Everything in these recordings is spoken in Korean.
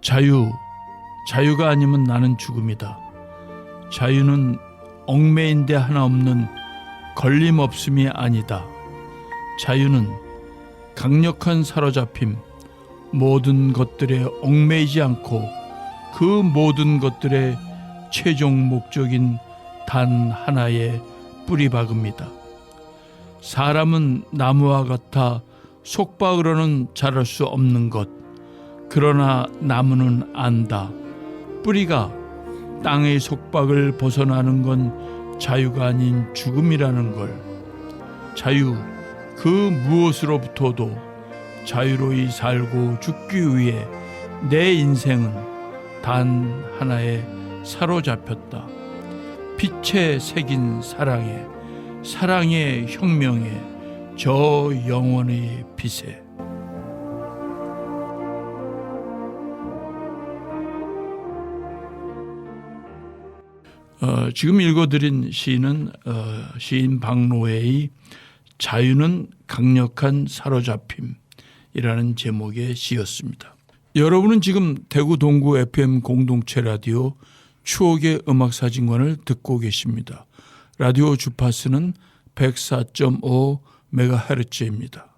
자유가 아니면 나는 죽음이다. 자유는 얽매인 데 하나 없는 걸림없음이 아니다. 자유는 강력한 사로잡힘, 모든 것들에 얽매이지 않고 그 모든 것들의 최종 목적인 단 하나의 뿌리박음이다. 사람은 나무와 같아 속박으로는 자랄 수 없는 것. 그러나 나무는 안다. 뿌리가 땅의 속박을 벗어나는 건 자유가 아닌 죽음이라는 걸. 자유 그 무엇으로부터도 자유로이 살고 죽기 위해 내 인생은 단 하나에 사로잡혔다. 빛에 새긴 사랑의 혁명에 저 영원의 빛에. 지금 읽어드린 시는 시인 박노해의 자유는 강력한 사로잡힘이라는 제목의 시였습니다. 여러분은 지금 대구 동구 FM 공동체 라디오 추억의 음악사진관을 듣고 계십니다. 라디오 주파수는 104.5MHz입니다.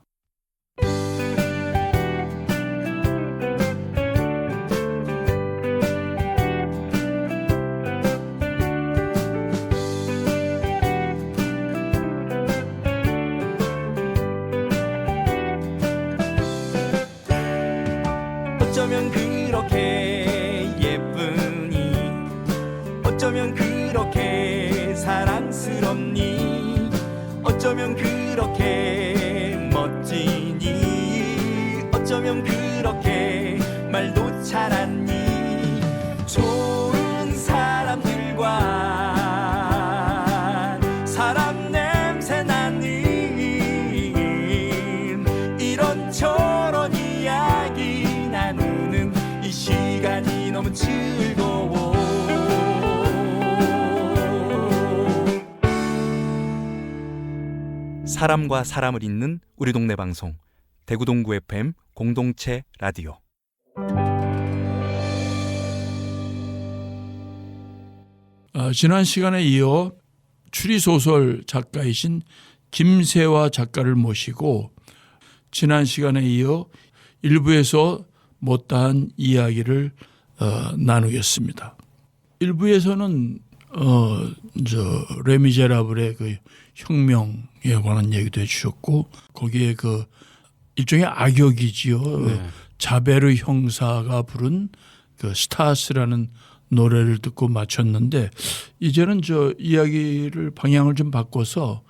어쩌면 그렇게 예쁘니 어쩌면 그렇게 사랑스럽니 어쩌면 그렇게 멋지니 어쩌면 그렇게 말도 잘하니 좋은 사람들과 사람 냄새 나는 이런저런 이야기 나누는 이 시간이 너무 즐거워. 사람과 사람을 잇는 우리 동네 방송 대구 동구 FM 공동체 라디오. 지난 시간에 이어 추리소설 작가이신 김세화 작가를 모시고 지난 시간에 이어 일부에서 못다한 이야기를 나누겠습니다. 일부에서는 레미제라블의 그 혁명에 관한 얘기도 해주셨고 거기에 그 일종의 악역이지요. 네. 자베르 형사가 부른 그 스타스라는 노래를 듣고 마쳤는데 이제는 저 이야기를 방향을 좀 바꿔서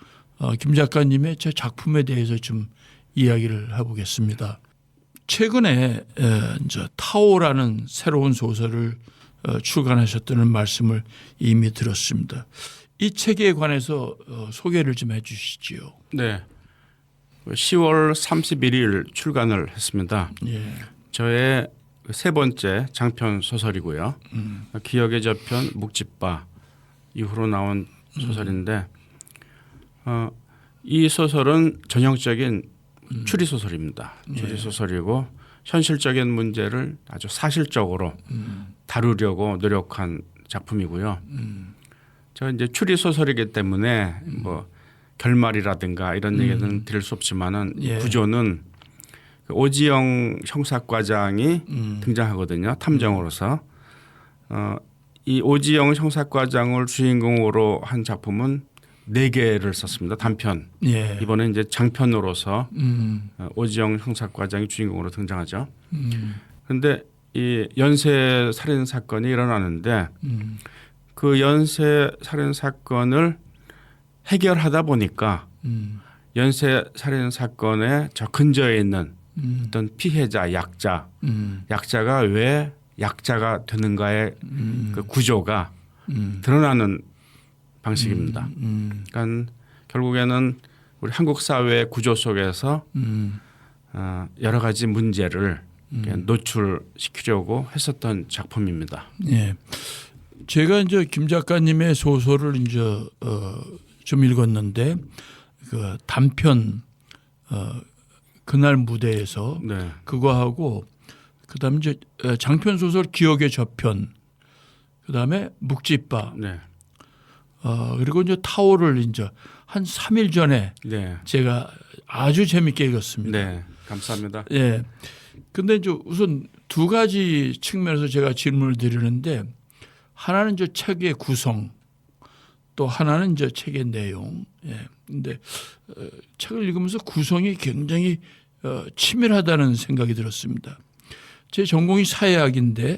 김 작가님의 제 작품에 대해서 좀 이야기를 해보겠습니다. 최근에 타오라는 새로운 소설을 출간하셨다는 말씀을 이미 들었습니다. 이 책에 관해서 소개를 좀 해 주시지요. 네. 10월 31일 출간을 했습니다. 예. 저의 세 번째 장편 소설이고요. 기억의 저편 묵집바 이후로 나온 소설인데 이 소설은 전형적인 추리 소설입니다. 추리 소설이고 현실적인 문제를 아주 사실적으로 다루려고 노력한 작품이고요. 저 이제 추리 소설이기 때문에 뭐 결말이라든가 이런 얘기는 드릴 수 없지만은 예. 구조는 오지영 형사과장이 등장하거든요. 탐정으로서. 이 오지영 형사과장을 주인공으로 한 작품은 4개를 썼습니다. 단편. 예. 이번에 이제 장편으로서 오지영 형사과장이 주인공으로 등장하죠. 그런데 이 연쇄 살인 사건이 일어나는데 그 연쇄 살인 사건을 해결하다 보니까 연쇄 살인 사건의 저 근처에 있는 어떤 피해자, 약자가 왜 약자가 되는가의 그 구조가 드러나는 방식입니다. 그러니까 결국에는 우리 한국 사회의 구조 속에서 여러 가지 문제를 노출시키려고 했었던 작품입니다. 예. 제가 이제 김 작가님의 소설을 이제 좀 읽었는데 그 단편 그날 무대에서 네. 그거하고 그다음에 이제 장편 소설 기억의 저편, 그다음에 묵찌빠, 네. 그리고 이제 타오를 이제 한 3일 전에 네. 제가 아주 재밌게 읽었습니다. 네. 감사합니다. 예. 근데 이제 우선 두 가지 측면에서 제가 질문을 드리는데 하나는 이제 책의 구성, 또 하나는 이제 책의 내용. 예. 근데 책을 읽으면서 구성이 굉장히 치밀하다는 생각이 들었습니다. 제 전공이 사회학인데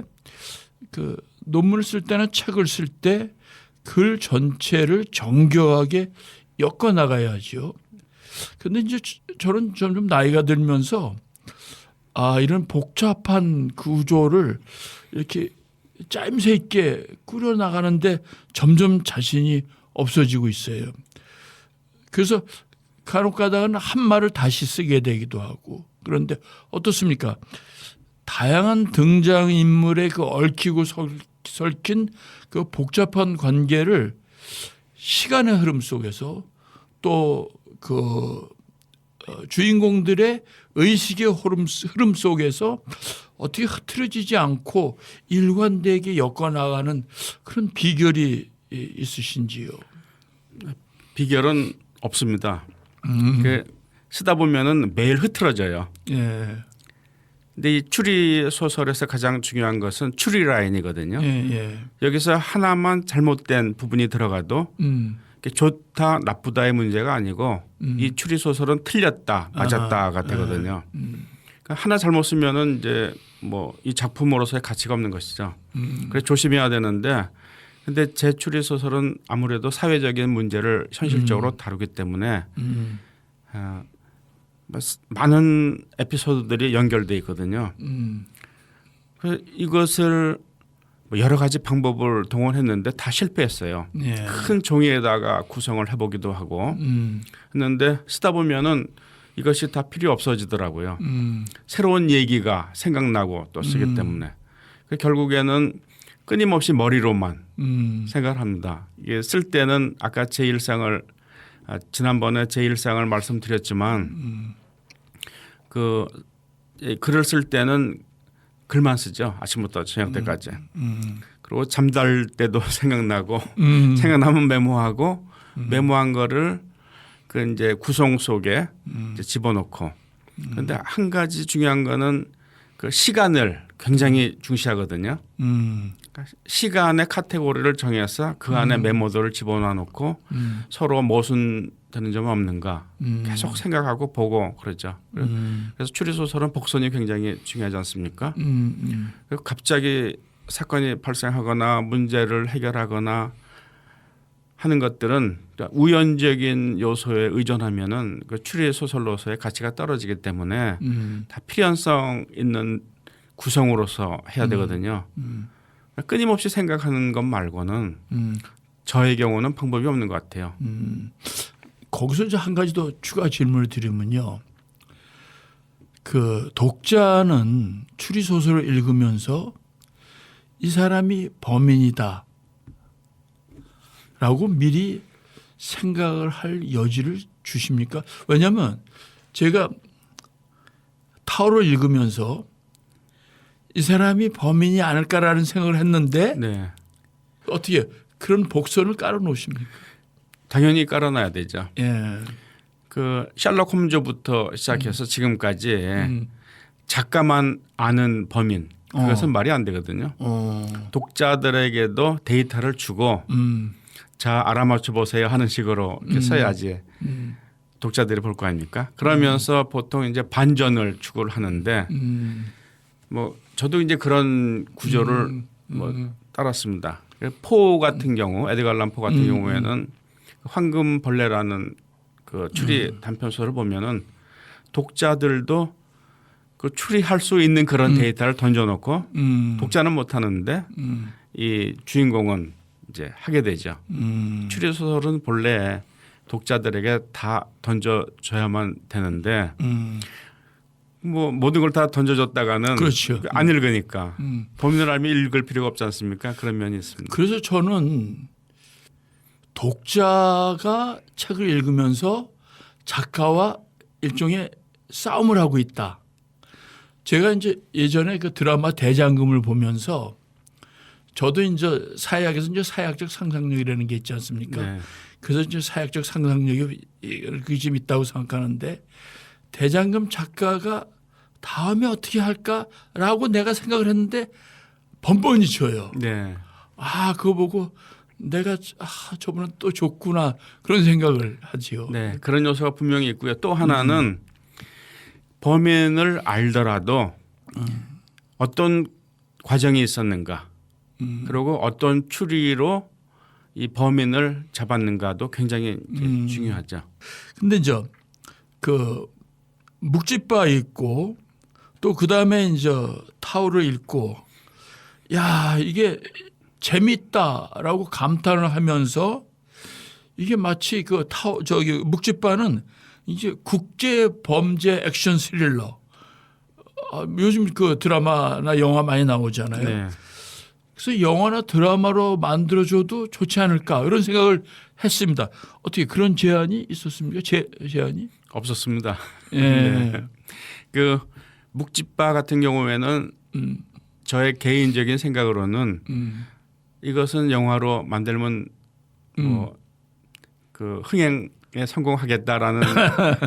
그 논문을 쓸 때나 책을 쓸 때 글 전체를 정교하게 엮어 나가야죠. 근데 이제 저는 점점 나이가 들면서 이런 복잡한 구조를 이렇게 짜임새 있게 꾸려 나가는데 점점 자신이 없어지고 있어요. 그래서 간혹 가다가는 한 말을 다시 쓰게 되기도 하고. 그런데 어떻습니까? 다양한 등장인물의 그 얽히고 설킨 그 복잡한 관계를 시간의 흐름 속에서 또 그 주인공들의 의식의 흐름 속에서 어떻게 흐트러지지 않고 일관되게 엮어나가는 그런 비결이 있으신지요? 비결은 없습니다. 쓰다 보면은 매일 흐트러져요. 예. 근데 이 추리 소설에서 가장 중요한 것은 추리 라인이거든요. 예. 여기서 하나만 잘못된 부분이 들어가도 좋다 나쁘다의 문제가 아니고 이 추리 소설은 틀렸다 맞았다가 되거든요. 그러니까 하나 잘못 쓰면은 이제 뭐 이 작품으로서의 가치가 없는 것이죠. 그래서 조심해야 되는데 근데 제 추리 소설은 아무래도 사회적인 문제를 현실적으로 다루기 때문에 많은 에피소드들이 연결돼 있거든요. 그래서 이것을 여러 가지 방법을 동원했는데 다 실패했어요. 예. 큰 종이에다가 구성을 해보기도 하고 했는데 쓰다 보면은 이것이 다 필요 없어지더라고요. 새로운 얘기가 생각나고 또 쓰기 때문에 결국에는 끊임없이 머리로만 생각을 합니다. 이게 쓸 때는 아까 제 일상을 지난번에 제 일상을 말씀드렸지만 그 글을 쓸 때는 글만 쓰죠. 아침부터 저녁 때까지. 그리고 잠잘 때도 생각나고 생각나면 메모하고 메모한 거를 그 이제 구성 속에 이제 집어넣고. 그런데 한 가지 중요한 거는 그 시간을 굉장히 중시하거든요. 그러니까 시간의 카테고리를 정해서 그 안에 메모들을 집어넣어 놓고 서로 모순되는 점은 없는가 계속 생각하고 보고 그러죠. 그래서 추리소설은 복선이 굉장히 중요하지 않습니까? 그리고 갑자기 사건이 발생하거나 문제를 해결하거나 하는 것들은 우연적인 요소에 의존하면은 그 추리소설로서의 가치가 떨어지기 때문에 다 필연성 있는 구성으로서 해야 되거든요. 끊임없이 생각하는 것 말고는 저의 경우는 방법이 없는 것 같아요. 거기서 이제 한 가지 더 추가 질문을 드리면요. 그 독자는 추리 소설을 읽으면서 이 사람이 범인이다 라고 미리 생각을 할 여지를 주십니까? 왜냐하면 제가 타오를 읽으면서 이 사람이 범인이 아닐까라는 생각을 했는데 네. 어떻게 그런 복선을 깔아 놓으십니까? 당연히 깔아놔야 되죠. 예. 그 셜록 홈즈부터 시작해서 지금까지 작가만 아는 범인 그것은 말이 안 되거든요. 독자들에게도 데이터를 주고 자 알아맞혀 보세요 하는 식으로 이렇게 써야지 독자들이 볼 거 아닙니까? 그러면서 보통 이제 반전을 추구를 하는데 뭐 저도 이제 그런 구조를 뭐 따랐습니다. 포 같은 경우 에드가 알란 포 같은 경우에는 황금벌레라는 그 추리 단편소설을 보면은 독자들도 그 추리할 수 있는 그런 데이터를 던져놓고 독자는 못 하는데 이 주인공은 이제 하게 되죠. 추리 소설은 본래 독자들에게 다 던져줘야만 되는데 뭐 모든 걸 다 던져줬다가는 그렇죠. 안 읽으니까 범인을 알면 읽을 필요가 없지 않습니까? 그런 면이 있습니다. 그래서 저는 독자가 책을 읽으면서 작가와 일종의 싸움을 하고 있다. 제가 이제 예전에 그 드라마 대장금을 보면서 저도 이제 사회학에서 이제 사회학적 상상력이라는 게 있지 않습니까? 네. 그래서 이제 사회학적 상상력이 그게 좀 있다고 생각하는데 대장금 작가가 다음에 어떻게 할까라고 내가 생각을 했는데 번번이 져요. 네. 아, 그거 보고 내가 저분은 또 좋구나 그런 생각을 하지요. 네. 그런 요소가 분명히 있고요. 또 하나는 범인을 알더라도 어떤 과정이 있었는가 그리고 어떤 추리로 이 범인을 잡았는가도 굉장히 이제 중요하죠. 근데 이제 그 묵찌바 읽고 또 그다음에 이제 타오를 읽고 야, 이게 재밌다라고 감탄을 하면서 이게 마치 그 묵찌바는 이제 국제 범죄 액션 스릴러. 요즘 그 드라마나 영화 많이 나오잖아요. 네. 그래서 영화나 드라마로 만들어줘도 좋지 않을까 이런 생각을 했습니다. 어떻게 그런 제안이 있었습니까? 제안이? 없었습니다. 예. 네. 그 묵찌바 같은 경우에는 저의 개인적인 생각으로는 이것은 영화로 만들면 뭐 그 흥행에 성공하겠다라는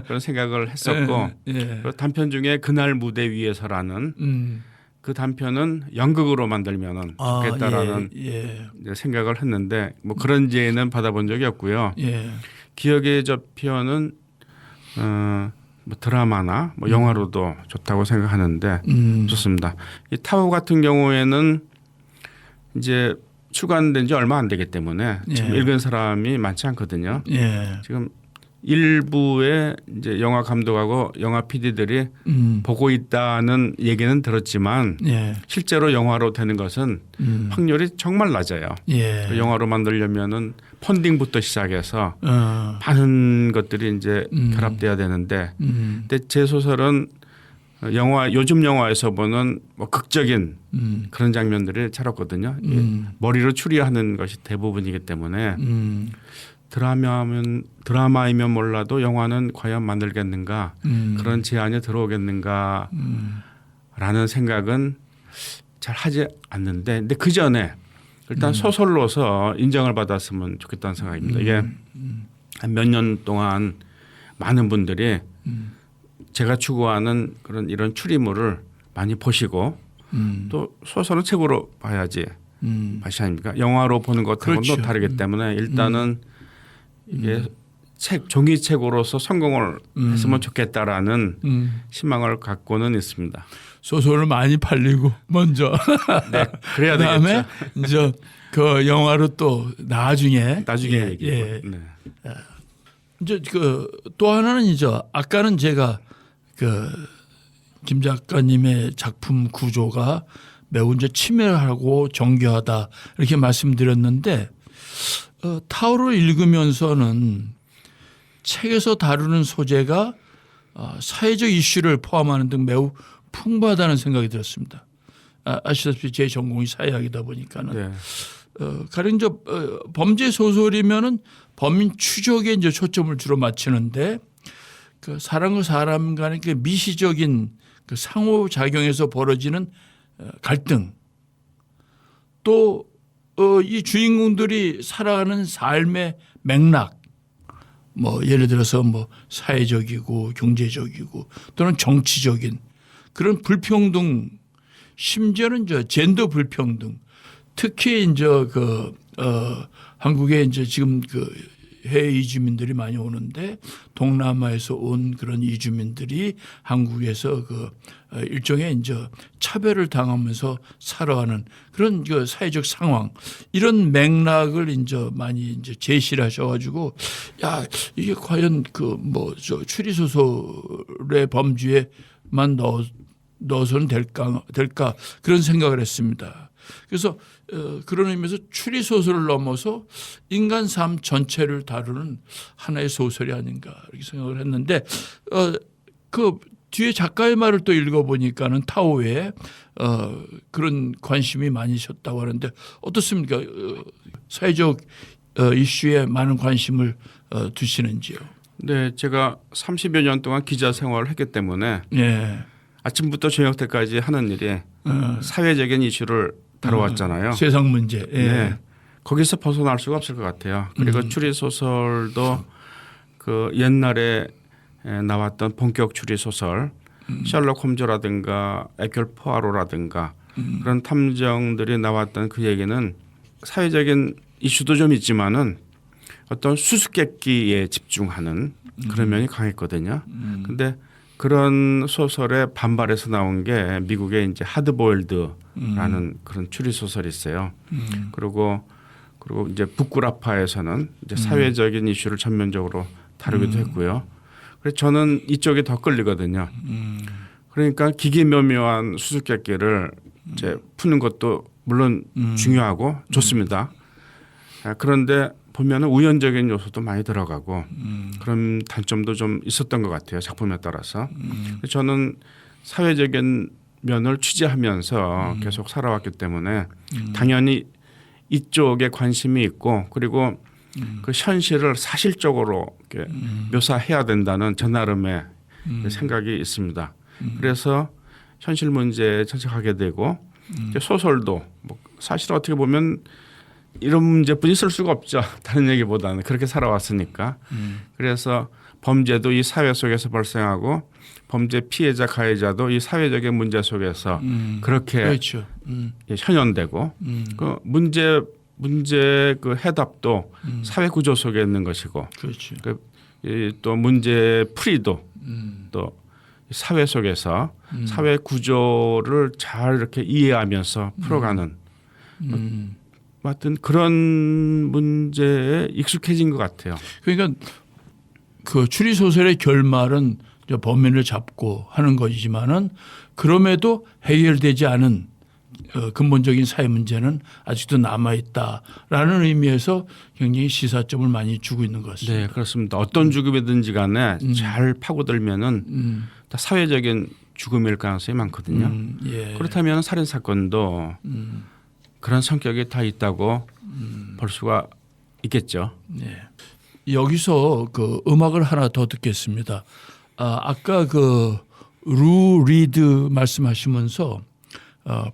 그런 생각을 했었고 예. 그 단편 중에 그날 무대 위에서라는 그 단편은 연극으로 만들면은 좋겠다라는 예. 이제 생각을 했는데 뭐 그런 제의는 받아본 적이 없고요. 예. 기억의 저편은 뭐 드라마나 뭐 영화로도 좋다고 생각하는데 좋습니다. 이 타오 같은 경우에는 이제 출간된 지 얼마 안 되기 때문에 지금 예. 읽은 사람이 많지 않거든요. 예. 지금 일부의 이제 영화 감독하고 영화 PD들이 보고 있다는 얘기는 들었지만 예. 실제로 영화로 되는 것은 확률이 정말 낮아요. 예. 영화로 만들려면은 펀딩부터 시작해서 어. 많은 것들이 이제 결합돼야 되는데, 근데 제 소설은 요즘 영화에서 보는 뭐 극적인 그런 장면들이 잘 없거든요. 머리로 추리하는 것이 대부분이기 때문에 드라마이면 몰라도 영화는 과연 만들겠는가 그런 제안이 들어오겠는가라는 생각은 잘 하지 않는데, 근데 그 전에 일단 소설로서 인정을 받았으면 좋겠다는 생각입니다. 이게 한 몇 년 동안 많은 분들이 제가 추구하는 그런 이런 추리물을 많이 보시고 또 소설은 책으로 봐야지 맛이 아닙니까? 영화로 보는 것하고는 그렇죠. 또 다르기 때문에 일단은 이게 종이책으로서 성공을 했으면 좋겠다라는 희망을 갖고는 있습니다. 소설을 많이 팔리고 먼저 네, 그래야 그다음에 되겠죠. 이제 그 영화로 또 나중에 얘기고. 예. 네. 이제 그 또 하나는 이제 아까는 제가 그 김 작가님의 작품 구조가 매우 이제 치밀하고 정교하다 이렇게 말씀드렸는데 타오를 읽으면서는 책에서 다루는 소재가 사회적 이슈를 포함하는 등 매우 풍부하다는 생각이 들었습니다. 아시다시피 제 전공이 사회학이다 보니까는 네. 가령 이제 범죄 소설이면은 범인 추적에 이제 초점을 주로 맞추는데 그 사람과 사람 간의 그 미시적인 그 상호작용에서 벌어지는 갈등 또 이 주인공들이 살아가는 삶의 맥락 뭐 예를 들어서 뭐 사회적이고 경제적이고 또는 정치적인 그런 불평등 심지어는 이제 젠더 불평등 특히 이제 한국에 이제 지금 그 해외 이주민들이 많이 오는데 동남아에서 온 그런 이주민들이 한국에서 그 일종의 이제 차별을 당하면서 살아가는 그런 그 사회적 상황 이런 맥락을 이제 많이 이제 제시를 하셔가지고 야 이게 과연 그 뭐 저 추리 소설의 범주에만 넣어서는 될까 그런 생각을 했습니다. 그래서 그런 의미에서 추리 소설을 넘어서 인간 삶 전체를 다루는 하나의 소설이 아닌가 이렇게 생각을 했는데 그 뒤에 작가의 말을 또 읽어보니까는 타오에 그런 관심이 많으셨다고 하는데 어떻습니까? 사회적 이슈에 많은 관심을 두시는지요? 네, 제가 30여 년 동안 기자 생활을 했기 때문에 예. 아침부터 저녁 때까지 하는 일이 사회적인 이슈를 다뤄왔잖아요. 세상 문제. 예. 네. 거기서 벗어날 수가 없을 것 같아요. 그리고 추리 소설도 그 옛날에 나왔던 본격 추리 소설 셜록 홈즈라든가 에큐얼 포아로라든가 그런 탐정들이 나왔던 그 얘기는 사회적인 이슈도 좀 있지만은 어떤 수수께끼에 집중하는 그런 면이 강했거든요. 근데 그런 소설에 반발해서 나온 게 미국의 이제 하드보일드라는 그런 추리 소설이 있어요. 그리고 이제 북구라파에서는 이제 사회적인 이슈를 전면적으로 다루기도 했고요. 그래서 저는 이쪽이 더 끌리거든요. 그러니까 기기묘묘한 수수께끼를 이제 푸는 것도 물론 중요하고 좋습니다. 그런데 보면은 우연적인 요소도 많이 들어가고 그런 단점도 좀 있었던 것 같아요. 작품에 따라서. 저는 사회적인 면을 취재하면서 계속 살아왔기 때문에 당연히 이쪽에 관심이 있고 그리고 그 현실을 사실적으로 이렇게 묘사해야 된다는 저 나름의 생각이 있습니다. 그래서 현실 문제에 전착하게 되고 소설도 뭐 사실 어떻게 보면 이런 문제뿐이 있을 수가 없죠. 다른 얘기보다는 그렇게 살아왔으니까. 그래서 범죄도 이 사회 속에서 발생하고 범죄 피해자 가해자도 이 사회적인 문제 속에서 그렇게 그렇죠. 현현되고 그 문제 그 해답도 사회 구조 속에 있는 것이고 그렇죠. 또 문제 풀이도 또 사회 속에서 사회 구조를 잘 이렇게 이해하면서 풀어가는 하여튼 그런 문제에 익숙해진 것 같아요. 그러니까 그 추리 소설의 결말은 이제 범인을 잡고 하는 것이지만은 그럼에도 해결되지 않은 근본적인 사회 문제는 아직도 남아 있다라는 의미에서 굉장히 시사점을 많이 주고 있는 것 같습니다. 네, 그렇습니다. 어떤 죽음이든지 간에 잘 파고들면은 다 사회적인 죽음일 가능성이 많거든요. 예. 그렇다면 살인 사건도 그런 성격이 다 있다고 볼 수가 있겠죠. 네. 여기서 그 음악을 하나 더 듣겠습니다. 아까 그 루 리드 말씀하시면서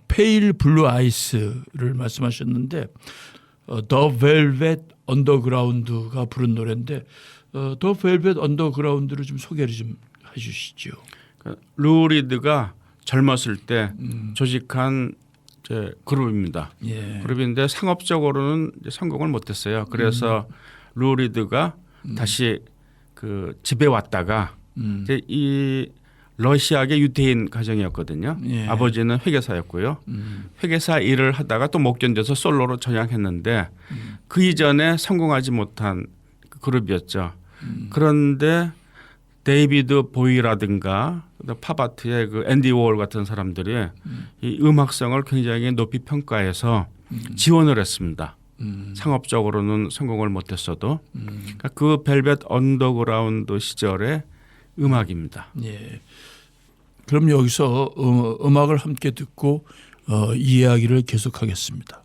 페일 블루 아이스를 말씀하셨는데 더 벨벳 언더그라운드가 부른 노래인데 더 벨벳 언더그라운드를 좀 소개를 좀 해주시죠. 루 리드가 젊었을 때 조직한 이제 그룹입니다. 예. 그룹인데 상업적으로는 이제 성공을 못했어요. 그래서 루 리드가 다시 그 집에 왔다가 이제 이 러시아계 유태인 가정이었거든요. 예. 아버지는 회계사였고요. 회계사 일을 하다가 또 못 견뎌서 솔로로 전향했는데 그 이전에 성공하지 못한 그룹이었죠. 그런데 데이비드 보이라든가 팝아트의 그 앤디 워홀 같은 사람들이 이 음악성을 굉장히 높이 평가해서 지원을 했습니다. 상업적으로는 성공을 못했어도 그러니까 그 벨벳 언더그라운드 시절의 음악입니다. 예. 그럼 여기서 음악을 함께 듣고 이 이야기를 계속하겠습니다.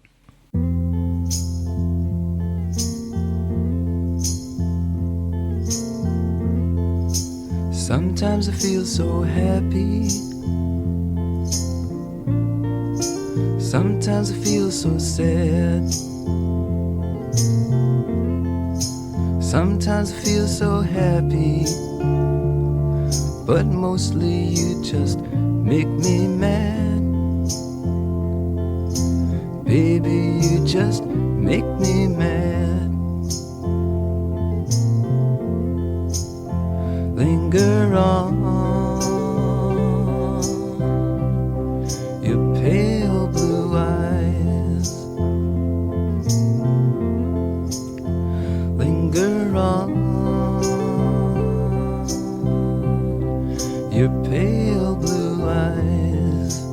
Sometimes I feel so happy. Sometimes I feel so sad. Sometimes I feel so happy. But mostly you just make me mad. Baby, you just make me mad. Linger on, your pale blue eyes. Linger on, your pale blue eyes.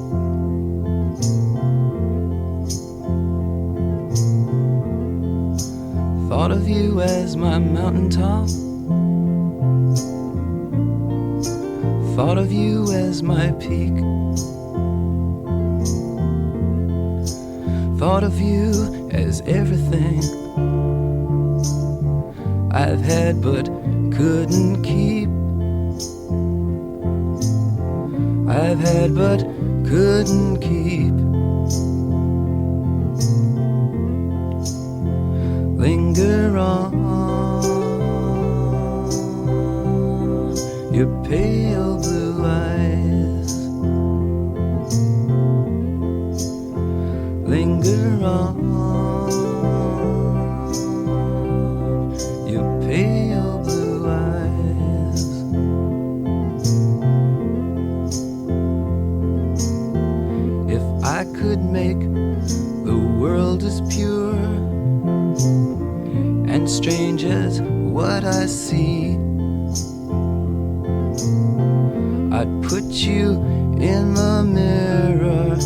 Thought of you as my mountaintop. Thought of you as my peak. Thought of you as everything I've had but couldn't keep. I've I've had but couldn't keep. Linger on, your pale blue eyes. Linger on, your pale blue eyes. If I could make the world as pure and strange as what I see, I'd put you in the mirror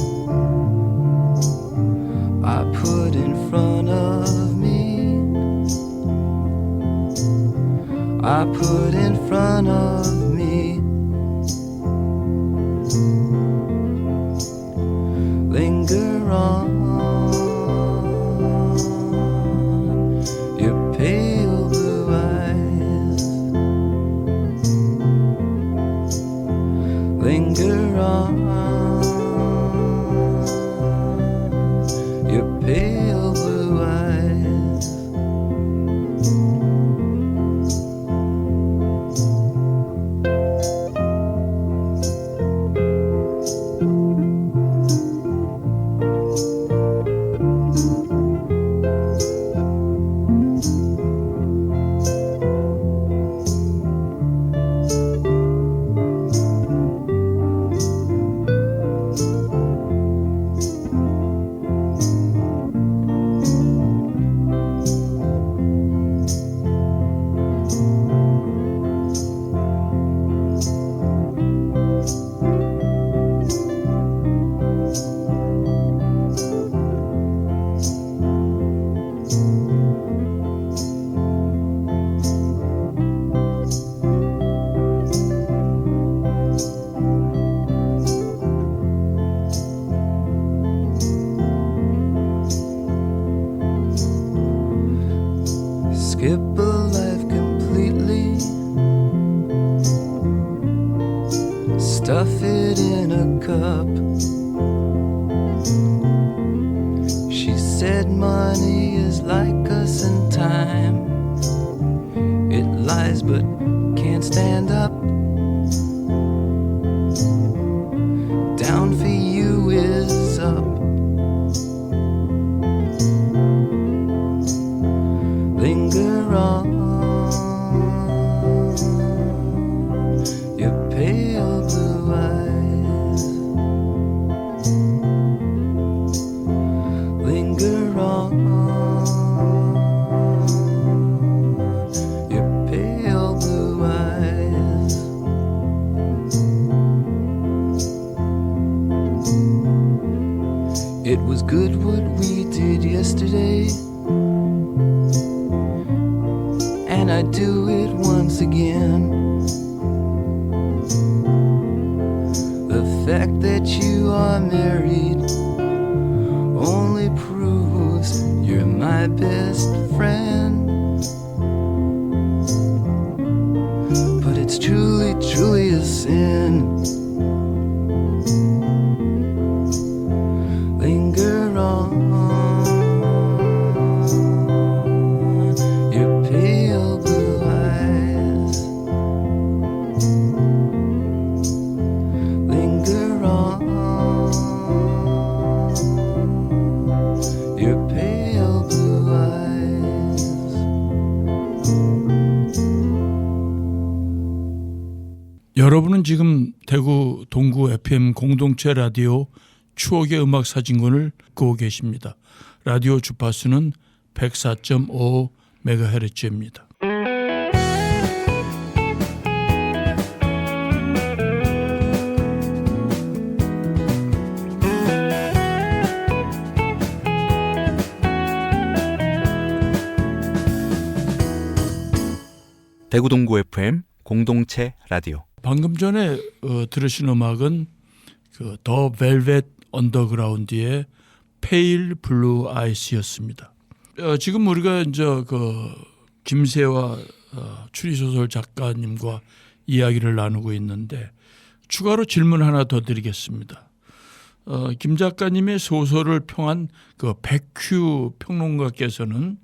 I put in front of me. I put in front of me. Linger on, your pale blue eyes. Linger on, your pale blue eyes. Skip a life completely, stuff it in a cup. She said money is like us in time. It lies but can't stand up. Down for you is up. Linger on, your pale blue eyes. Linger on, your pale blue eyes. It was good what we did yesterday, and I'd do it once again. The fact that you are married only proves you're my best friend. But it's truly, truly a sin. Linger on, your pale blue eyes. Linger on, your pale blue eyes. 여러분은 지금 대구 동구 FM 공동체 라디오 추억의 음악 사진권을 듣고 계십니다. 라디오 주파수는 104.5MHz입니다. 대구 동구 FM 공동체 라디오. 방금 전에 들으신 음악은 그 더 벨벳 언더그라운드의 페일 블루 아이스였습니다. 지금 우리가 이제 그 김세화 추리소설 작가님과 이야기를 나누고 있는데 추가로 질문 하나 더 드리겠습니다. 김 작가님의 소설을 평한 그 백큐 평론가께서는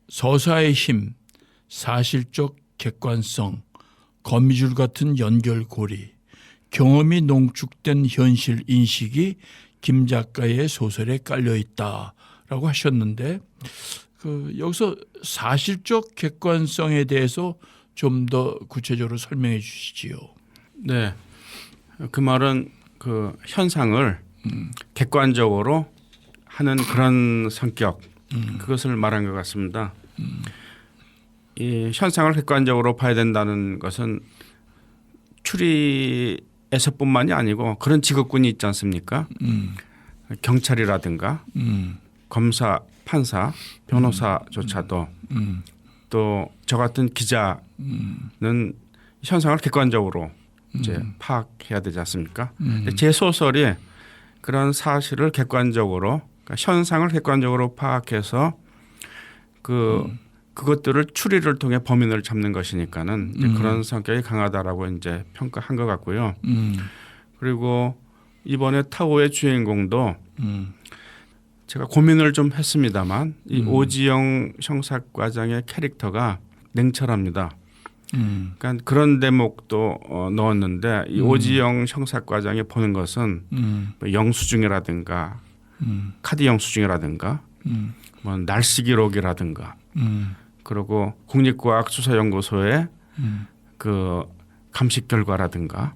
서사의 힘, 사실적 객관성, 거미줄 같은 연결고리, 경험이 농축된 현실 인식이 김 작가의 소설에 깔려 있다라고 하셨는데 여기서 사실적 객관성에 대해서 좀 더 구체적으로 설명해 주시지요. 네, 그 말은 그 현상을 객관적으로 하는 그런 성격 그것을 말한 것 같습니다. 이 현상을 객관적으로 봐야 된다는 것은 추리에서뿐만이 아니고 그런 직업군이 있지 않습니까? 경찰이라든가 검사, 판사, 변호사조차도 또 저 같은 기자는 현상을 객관적으로 이제 파악해야 되지 않습니까? 제 소설이 그런 사실을 객관적으로 그러니까 현상을 객관적으로 파악해서 그것들을 추리를 통해 범인을 잡는 것이니까는 이제 그런 성격이 강하다라고 이제 평가한 것 같고요. 그리고 이번에 타오의 주인공도 제가 고민을 좀 했습니다만 이 오지영 형사과장의 캐릭터가 냉철합니다. 그러니까 그런 대목도 넣었는데 이 오지영 형사과장이 보는 것은 뭐 영수증이라든가 카드 영수증이라든가 뭐 날씨 기록이라든가 그리고 국립과학수사연구소의 그 감식 결과라든가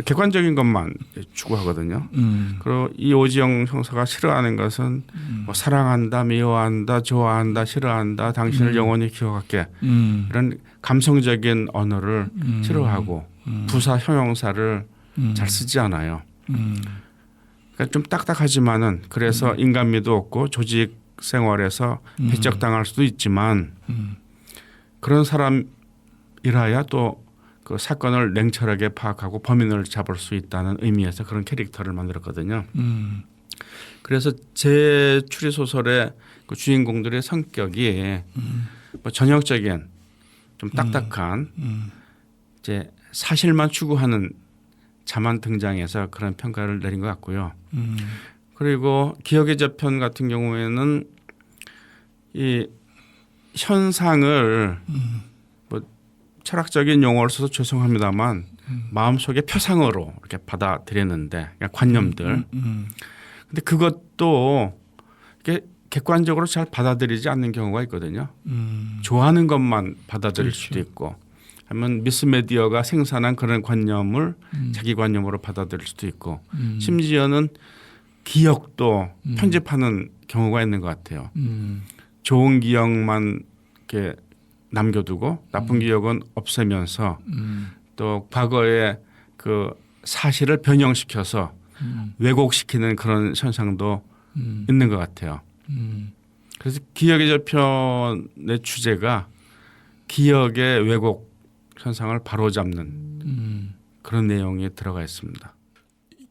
객관적인 것만 추구하거든요. 그리고 이 오지영 형사가 싫어하는 것은 뭐 사랑한다, 미워한다, 좋아한다, 싫어한다, 당신을 영원히 기억할게 이런 감성적인 언어를 싫어하고 부사 형용사를 잘 쓰지 않아요. 그러니까 좀 딱딱하지만은 그래서 인간미도 없고 조직 생활에서 배척당할 수도 있지만 그런 사람이라야 또 그 사건을 냉철하게 파악하고 범인을 잡을 수 있다는 의미에서 그런 캐릭터를 만들었거든요. 그래서 제 추리 소설의 그 주인공들의 성격이 뭐 전형적인 좀 딱딱한 이제 사실만 추구하는 자만 등장해서 그런 평가를 내린 것 같고요. 그리고 기억의 저편 같은 경우에는 이 현상을 뭐 철학적인 용어를 써서 죄송합니다만 마음속에 표상으로 이렇게 받아들였는데 그냥 관념들. 근데 그것도 이렇게 객관적으로 잘 받아들이지 않는 경우가 있거든요. 좋아하는 것만 받아들일 그렇죠. 수도 있고 아니면 미스메디어가 생산한 그런 관념을 자기 관념으로 받아들일 수도 있고 심지어는 기억도 편집하는 경우가 있는 것 같아요. 좋은 기억만 이렇게 남겨두고 나쁜 기억은 없애면서 또 과거의 그 사실을 변형시켜서 왜곡시키는 그런 현상도 있는 것 같아요. 그래서 기억의 저편의 주제가 기억의 왜곡 현상을 바로잡는 그런 내용이 들어가 있습니다.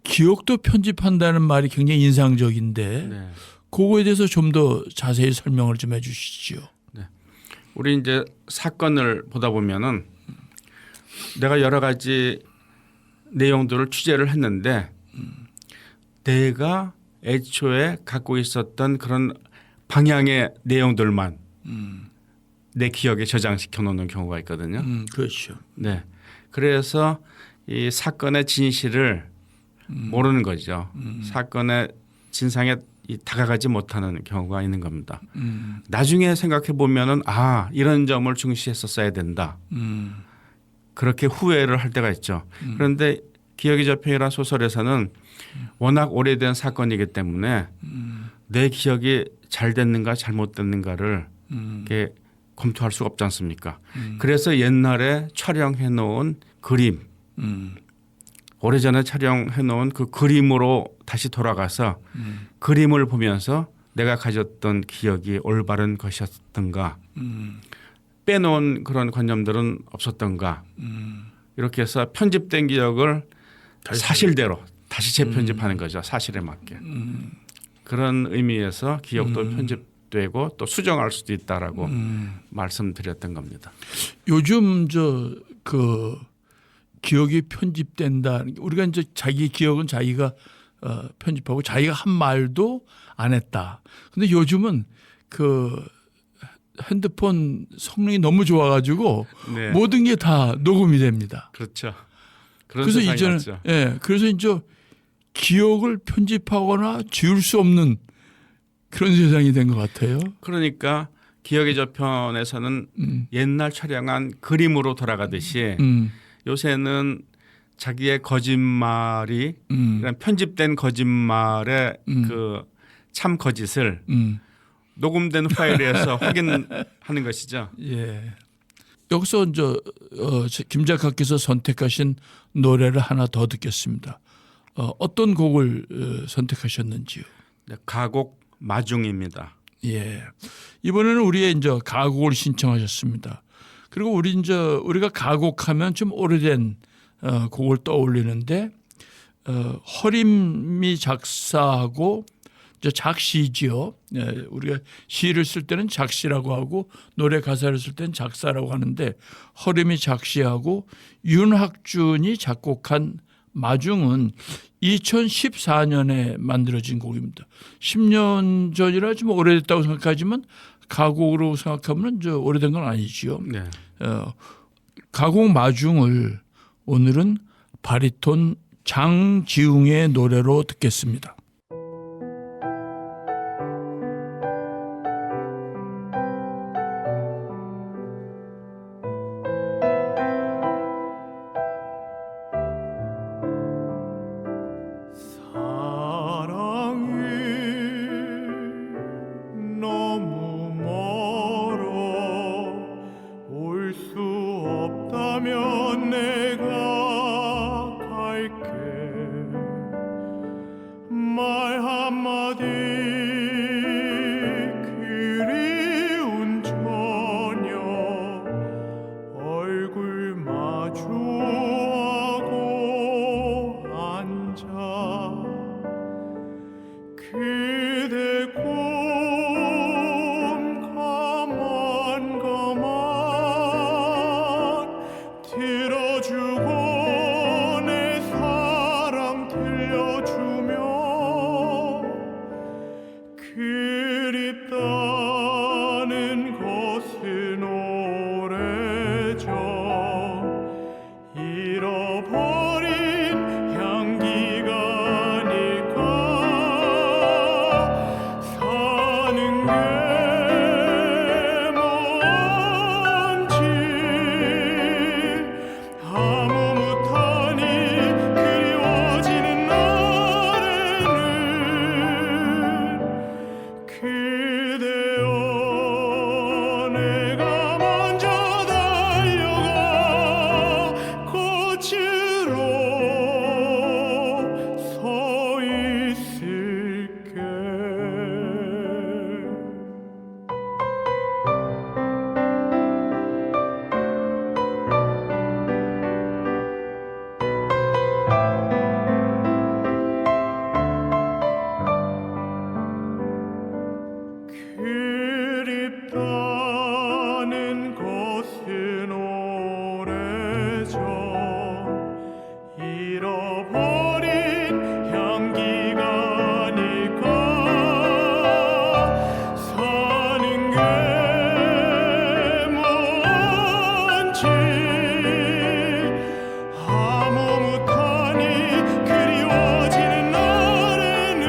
기억도 편집한다는 말이 굉장히 인상적인데 네. 그거에 대해서 좀 더 자세히 설명을 좀 해 주시죠. 우리 이제 사건을 보다 보면은 내가 여러 가지 내용들을 취재를 했는데 내가 애초에 갖고 있었던 그런 방향의 내용들만 내 기억에 저장시켜 놓는 경우가 있거든요. 그렇죠. 네. 그래서 이 사건의 진실을 모르는 거죠. 사건의 진상에 다가가지 못하는 경우가 있는 겁니다. 나중에 생각해 보면은 이런 점을 중시했었어야 된다. 그렇게 후회를 할 때가 있죠. 그런데 기억의 저편이라는 소설에서는 워낙 오래된 사건이기 때문에 내 기억이 잘 됐는가 잘못됐는가를 이렇게 검토할 수가 없지 않습니까? 그래서 옛날에 촬영해 놓은 그림 오래전에 촬영해 놓은 그 그림으로 다시 돌아가서 그림을 보면서 내가 가졌던 기억이 올바른 것이었던가 빼놓은 그런 관념들은 없었던가 이렇게 해서 편집된 기억을 사실대로 다시 재편집하는 거죠. 사실에 맞게. 그런 의미에서 기억도 편집되고 또 수정할 수도 있다라고 말씀드렸던 겁니다. 요즘 기억이 편집된다. 우리가 이제 자기 기억은 자기가 편집하고 자기가 한 말도 안 했다. 근데 요즘은 그 핸드폰 성능이 너무 좋아가지고 네. 모든 게 다 녹음이 됩니다. 그렇죠. 그런 그래서 세상이 이제는 왔죠. 그래서 이제 기억을 편집하거나 지울 수 없는 그런 세상이 된 것 같아요. 그러니까 기억의 저편에서는 옛날 촬영한 그림으로 돌아가듯이 요새는 자기의 거짓말이 그러니까 편집된 거짓말의 그 참 거짓을 녹음된 파일에서 확인하는 것이죠. 예. 여기서 이제 김 작가께서 선택하신 노래를 하나 더 듣겠습니다. 어떤 곡을 선택하셨는지요? 네, 가곡 마중입니다. 예. 이번에는 우리의 이제 가곡을 신청하셨습니다. 그리고 우리가 가곡하면 좀 오래된 곡을 떠올리는데 허림이 작사하고 이제 작시지요. 예, 우리가 시를 쓸 때는 작시라고 하고 노래 가사를 쓸 때는 작사라고 하는데 허림이 작시하고 윤학준이 작곡한 마중은 2014년에 만들어진 곡입니다. 10년 전이라 좀 오래됐다고 생각하지만 가곡으로 생각하면 저 오래된 건 아니지요. 네. 가곡 마중을 오늘은 바리톤 장지웅의 노래로 듣겠습니다. 너무 멀어 올 수 없다면 내가 갈게 말 한마디 그리운 저녁 얼굴 마주하고 앉아 그대 꿈 가만 들어주고 내 사랑 들려주며 그립다는 것은 오래전 잃어버린 향기가 아닐까 사는 게 뭔지 아무 못하니 그리워지는 날에는 그대여 내가 먼저 달려가 꽃으로 서 있을게 그립다는 것은 오래전 잃어버린 향기가 아닐까 사는 게 뭔지 아무 못하니 그리워지는 날에는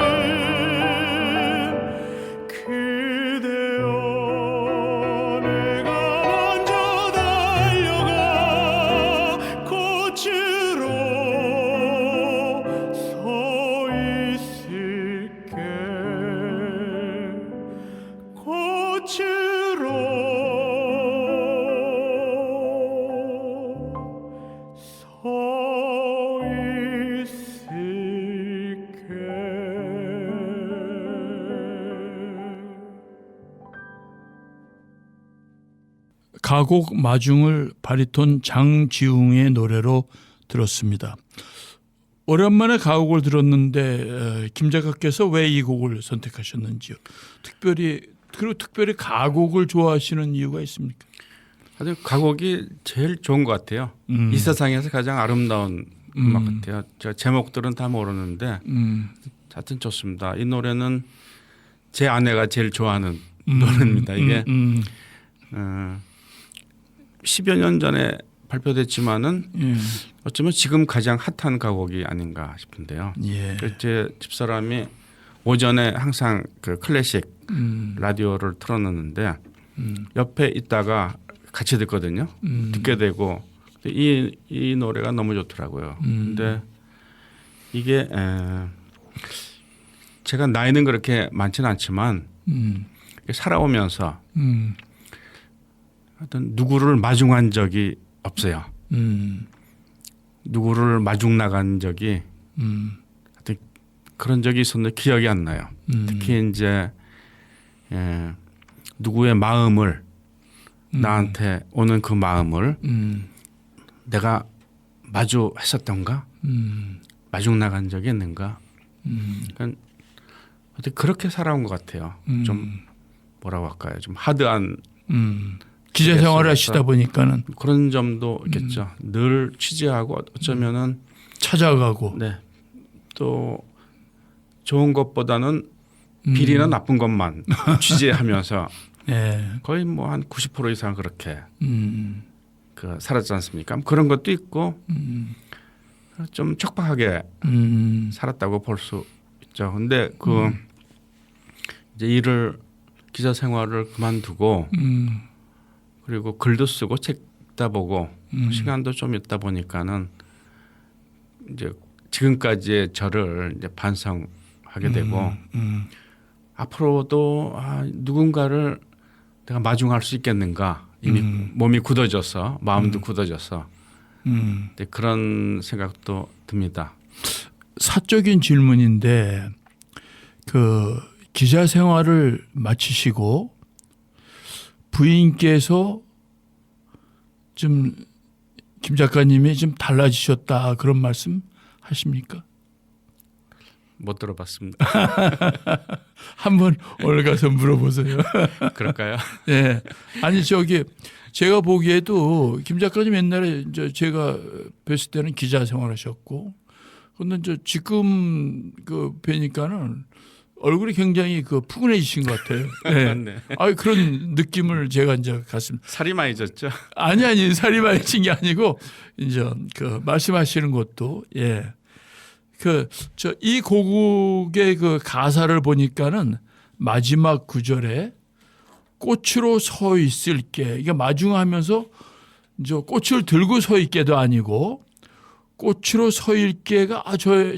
그대여 내가 먼저 달려가 꽃으로 서 있을게 꽃으로 서 있을게 가곡 마중을 바리톤 장지웅의 노래로 들었습니다. 오랜만에 가곡을 들었는데 김 작가께서 왜 이 곡을 선택하셨는지요? 특별히 가곡을 좋아하시는 이유가 있습니까? 아주 가곡이 제일 좋은 것 같아요. 이 세상에서 가장 아름다운 음악 같아요. 제가 제목들은 다 모르는데 하여튼 좋습니다. 이 노래는 제 아내가 제일 좋아하는 노래입니다. 이게 10여 년 전에 발표됐지만은 예. 어쩌면 지금 가장 핫한 가곡이 아닌가 싶은데요. 예. 제 집사람이 오전에 항상 그 클래식 라디오를 틀어놓는데 옆에 있다가 같이 듣거든요. 듣게 되고 이 노래가 너무 좋더라고요. 근데 이게 제가 나이는 그렇게 많지는 않지만 살아오면서 하여튼 누구를 마중한 적이 없어요. 누구를 마중 나간 적이 하여튼 그런 적이 있었는데 기억이 안 나요. 특히 이제 누구의 마음을 나한테 오는 그 마음을 내가 마주했었던가 마중 나간 적이 있는가. 그러니까 하여튼 그렇게 살아온 것 같아요. 좀 뭐라고 할까요? 좀 하드한 기자 생활을 하시다 보니까는 그런 점도 있겠죠. 늘 취재하고 어쩌면은 찾아가고 네. 또 좋은 것보다는 비리나 나쁜 것만 취재하면서 예. 거의 뭐 한 90% 이상 그렇게 그 살았지 않습니까? 그런 것도 있고 좀 촉박하게 살았다고 볼 수 있죠. 근데 그 이제 일을 기자 생활을 그만두고 그리고 글도 쓰고 책다 보고 시간도 좀 있다 보니까는 이제 지금까지의 저를 이제 반성하게 되고 앞으로도 누군가를 내가 마중할 수 있겠는가 이미 몸이 굳어져서 마음도 굳어져서 네, 그런 생각도 듭니다. 사적인 질문인데 그 기자 생활을 마치시고 부인께서 좀 김 작가님이 좀 달라지셨다 그런 말씀 하십니까? 못 들어봤습니다. 한번 오늘 가서 물어보세요. 그럴까요? 네. 아니 저기 제가 보기에도 김 작가님 옛날에 이제 제가 뵀을 때는 기자 생활하셨고, 근데 이제 지금 그 뵈니까는 얼굴이 굉장히 그 푸근해지신 것 같아요. 네. 네. 아 그런 느낌을 제가 이제 갔습니다. 살이 많이 졌죠. 아니 살이 많이 찐 게 아니고 이제 그 말씀하시는 것도 예. 그 저 이 곡의 그 가사를 보니까는 마지막 구절에 꽃으로 서 있을게 이게 마중하면서 이제 꽃을 들고 서 있게도 아니고 꽃으로 서 있게가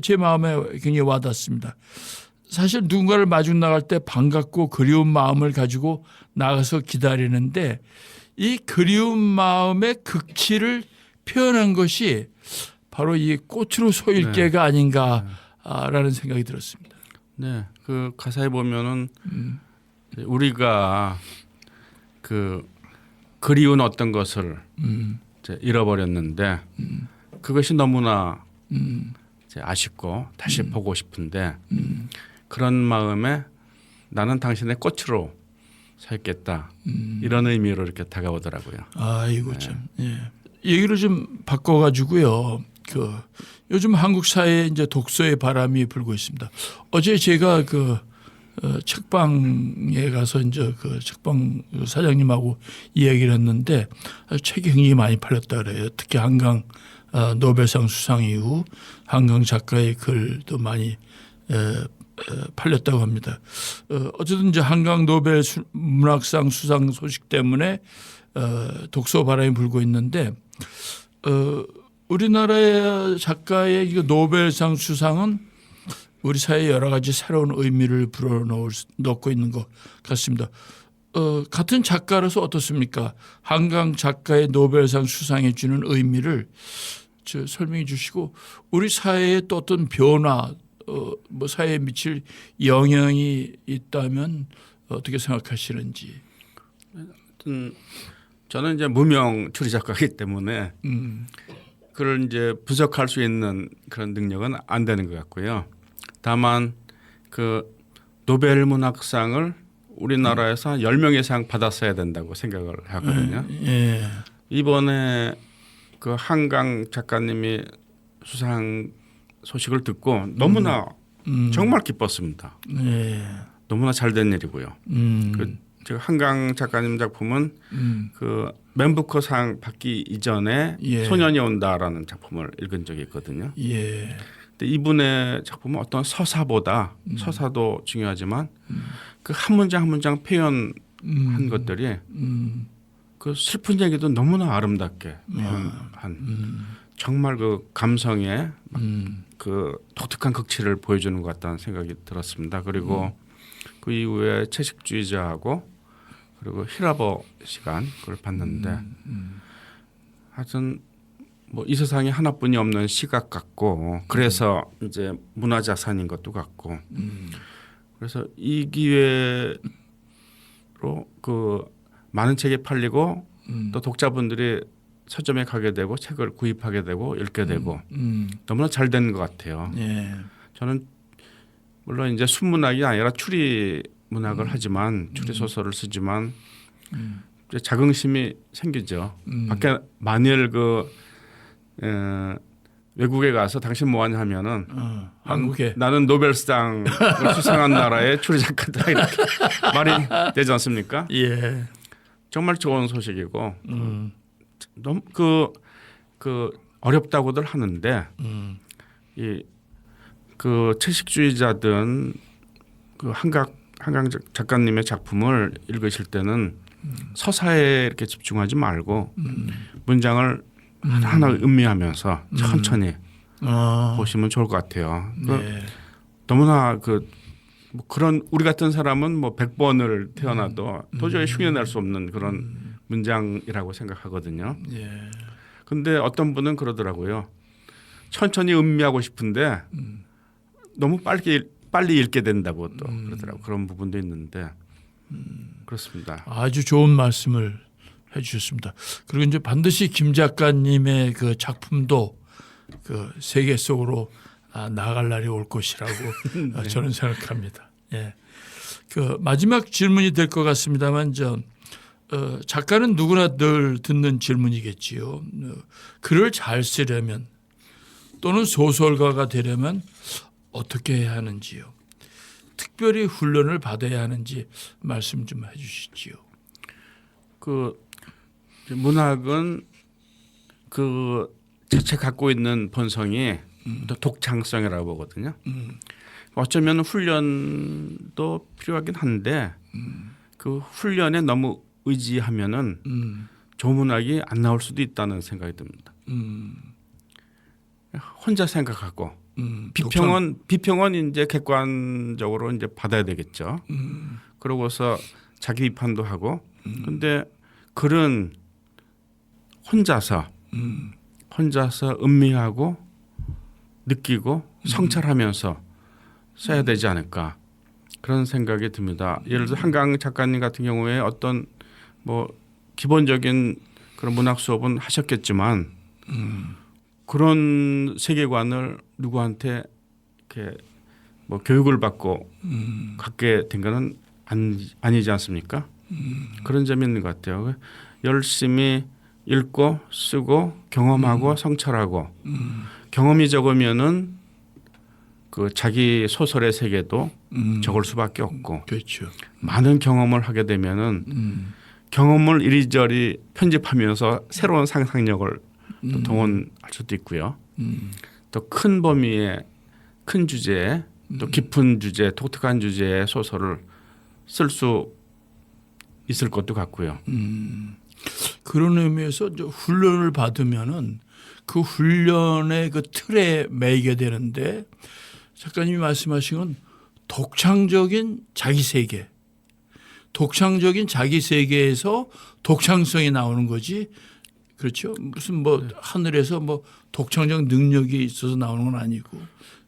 제 마음에 굉장히 와닿습니다. 사실 누군가를 마중 나갈 때 반갑고 그리운 마음을 가지고 나가서 기다리는데 이 그리운 마음의 극치를 표현한 것이 바로 이 꽃으로 서 있게가 아닌가라는 생각이 들었습니다. 네, 그 가사에 보면은 우리가 그 그리운 어떤 것을 이제 잃어버렸는데 그것이 너무나 이제 아쉽고 다시 보고 싶은데 그런 마음에 나는 당신의 꽃으로 서 있겠다 이런 의미로 이렇게 다가오더라고요. 아이고 참. 예. 얘기를 좀 바꿔가지고요. 그 요즘 한국 사회에 이제 독서의 바람이 불고 있습니다. 어제 제가 그 책방에 가서 이제 그 책방 사장님하고 이야기를 했는데 책이 굉장히 많이 팔렸다 그래요. 특히 한강 노벨상 수상 이후 한강 작가의 글도 많이 팔렸다고 합니다. 어쨌든 이제 한강 노벨 문학상 수상 소식 때문에 독서 바람이 불고 있는데 우리나라의 작가의 노벨상 수상은 우리 사회에 여러 가지 새로운 의미를 불어넣고 있는 것 같습니다. 같은 작가로서 어떻습니까? 한강 작가의 노벨상 수상해 주는 의미를 설명해 주시고 우리 사회에 또 어떤 변화 뭐 사회에 미칠 영향이 있다면 어떻게 생각하시는지. 저는 이제 무명 추리 작가이기 때문에 그걸 이제 부족할 수 있는 그런 능력은 안 되는 것 같고요. 다만 그 노벨 문학상을 우리나라에서 한 10명 이상 받았어야 된다고 생각을 하거든요. 예. 이번에 그 한강 작가님이 수상 소식을 듣고 너무나 정말 기뻤습니다. 예. 너무나 잘된 일이고요. 그 제가 한강 작가님 작품은 그 맨부커상 받기 이전에 예. 소년이 온다라는 작품을 읽은 적이 있거든요. 예. 근데 이분의 작품은 어떤 서사보다 서사도 중요하지만 그 한 문장 한 문장 표현한 것들이 그 슬픈 얘기도 너무나 아름답게 표현한 정말 그 감성의 그 독특한 극치를 보여주는 것 같다는 생각이 들었습니다. 그리고 그 이후에 채식주의자하고 그리고 히라버 시간 그걸 봤는데 하여튼 뭐 이 세상에 하나뿐이 없는 시각 같고 그래서 이제 문화자산인 것도 같고 그래서 이 기회로 그 많은 책이 팔리고 또 독자분들이 서점에 가게 되고 책을 구입하게 되고 읽게 되고 너무나 잘 된 것 같아요. 예. 저는 물론 이제 순문학이 아니라 추리 문학을 하지만 추리 소설을 쓰지만 이제 자긍심이 생기죠. 밖에 만일 그 외국에 가서 당신 뭐하냐 하면은 한국에 나는 노벨상을 수상한 나라의 추리 작가다 이렇게 말이 되지 않습니까? 예. 정말 좋은 소식이고 너무 그 어렵다고들 하는데 이 그 채식주의자든 그 한강 작가님의 작품을 읽으실 때는 서사에 이렇게 집중하지 말고 문장을 하나하나 음미하면서 천천히 보시면 좋을 것 같아요. 네. 너무나 뭐 그런 우리 같은 사람은 뭐 100번을 태어나도 도저히 흉내낼 수 없는 그런 문장이라고 생각하거든요. 예. 근데 어떤 분은 그러더라고요. 천천히 음미하고 싶은데 너무 빨리 읽게 된다고 또 그러더라고요. 그런 부분도 있는데 그렇습니다. 아주 좋은 말씀을 해주셨습니다. 그리고 이제 반드시 김 작가님의 그 작품도 그 세계 속으로 나아갈 날이 올 것이라고 저는 생각합니다. 예. 그 마지막 질문이 될 것 같습니다만 작가는 누구나 늘 듣는 질문이겠지요. 글을 잘 쓰려면 또는 소설가가 되려면 어떻게 해야 하는지요? 특별히 훈련을 받아야 하는지 말씀 좀 해주시지요. 그 문학은 그 자체 갖고 있는 본성이 또 독창성이라고 보거든요. 어쩌면 훈련도 필요하긴 한데 그 훈련에 너무 의지하면은 좋은 문학이 안 나올 수도 있다는 생각이 듭니다. 혼자 생각하고 비평은 이제 객관적으로 이제 받아야 되겠죠. 그러고서 자기 비판도 하고. 근데 글은 혼자서 음미하고 느끼고 성찰하면서 써야 되지 않을까 그런 생각이 듭니다. 예를 들어 한강 작가님 같은 경우에 어떤 뭐 기본적인 그런 문학 수업은 하셨겠지만 그런 세계관을 누구한테 이렇게 뭐 교육을 받고 갖게 된 거는 아니지 않습니까? 그런 점이 있는 것 같아요. 열심히 읽고 쓰고 경험하고 성찰하고 경험이 적으면은 그 자기 소설의 세계도 적을 수밖에 없고 그렇죠. 많은 경험을 하게 되면은 경험을 이리저리 편집하면서 새로운 상상력을 또 동원할 수도 있고요. 또 큰 범위의 큰 주제에 또 깊은 주제, 독특한 주제의 소설을 쓸 수 있을 것도 같고요. 그런 의미에서 이제 훈련을 받으면은 그 훈련의 그 틀에 매이게 되는데 작가님이 말씀하신 건 독창적인 자기 세계, 독창적인 자기 세계에서 독창성이 나오는 거지. 그렇죠. 무슨 뭐 하늘에서 뭐 독창적 능력이 있어서 나오는 건 아니고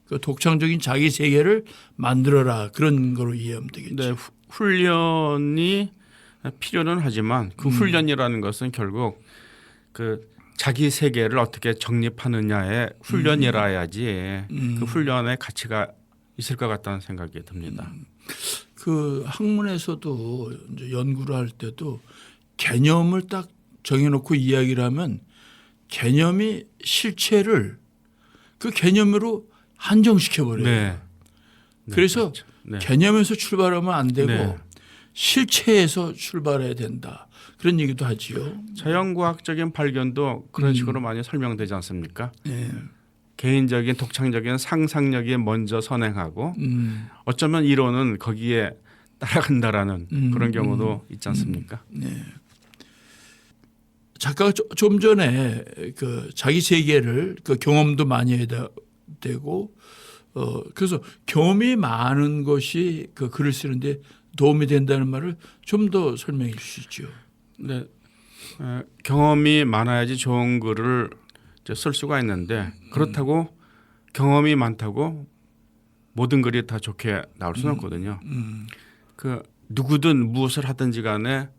그 독창적인 자기 세계를 만들어라 그런 거로 이해하면 되겠죠. 네, 훈련이 필요는 하지만 그 훈련이라는 것은 결국 그 자기 세계를 어떻게 정립하느냐의 훈련이라야지 그 훈련의 가치가 있을 것 같다는 생각이 듭니다. 그 학문에서도 이제 연구를 할 때도 개념을 딱 정해놓고 이야기를 하면 개념이 실체를 그 개념으로 한정시켜 버려요. 네. 그래서 그렇죠. 네. 개념에서 출발하면 안 되고 네. 실체에서 출발해야 된다. 그런 얘기도 하지요. 자연과학적인 발견도 그런 식으로 많이 설명되지 않습니까? 네. 개인적인 독창적인 상상력이 먼저 선행하고 어쩌면 이론은 거기에 따라간다라는 그런 경우도 있지 않습니까? 작가가 좀 전에 그 자기 세계를 그 경험도 많이 해야 되고 그래서 경험이 많은 것이 그 글을 쓰는데 도움이 된다는 말을 좀 더 설명해 주시죠. 네. 경험이 많아야지 좋은 글을 이제 쓸 수가 있는데 그렇다고 경험이 많다고 모든 글이 다 좋게 나올 수는 없거든요. 그 누구든 무엇을 하든지 간에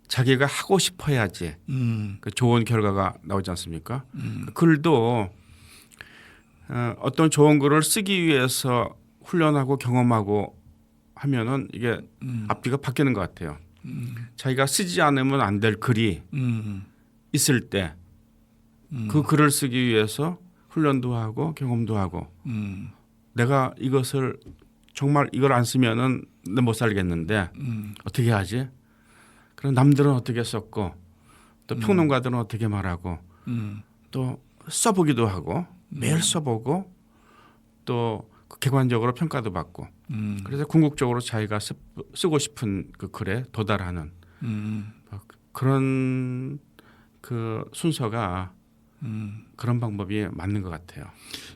자기가 하고 싶어야지 그 좋은 결과가 나오지 않습니까? 그 글도 어떤 좋은 글을 쓰기 위해서 훈련하고 경험하고 하면은 이게 앞뒤가 바뀌는 것 같아요. 자기가 쓰지 않으면 안 될 글이 있을 때 그 글을 쓰기 위해서 훈련도 하고 경험도 하고 내가 이것을 정말 이걸 안 쓰면은 내 못 살겠는데 어떻게 하지? 그럼 남들은 어떻게 썼고 또 평론가들은 어떻게 말하고 또 써보기도 하고 매일 써보고 또 객관적으로 평가도 받고 그래서 궁극적으로 자기가 쓰고 싶은 그 글에 도달하는 그런 그 순서가 그런 방법이 맞는 것 같아요.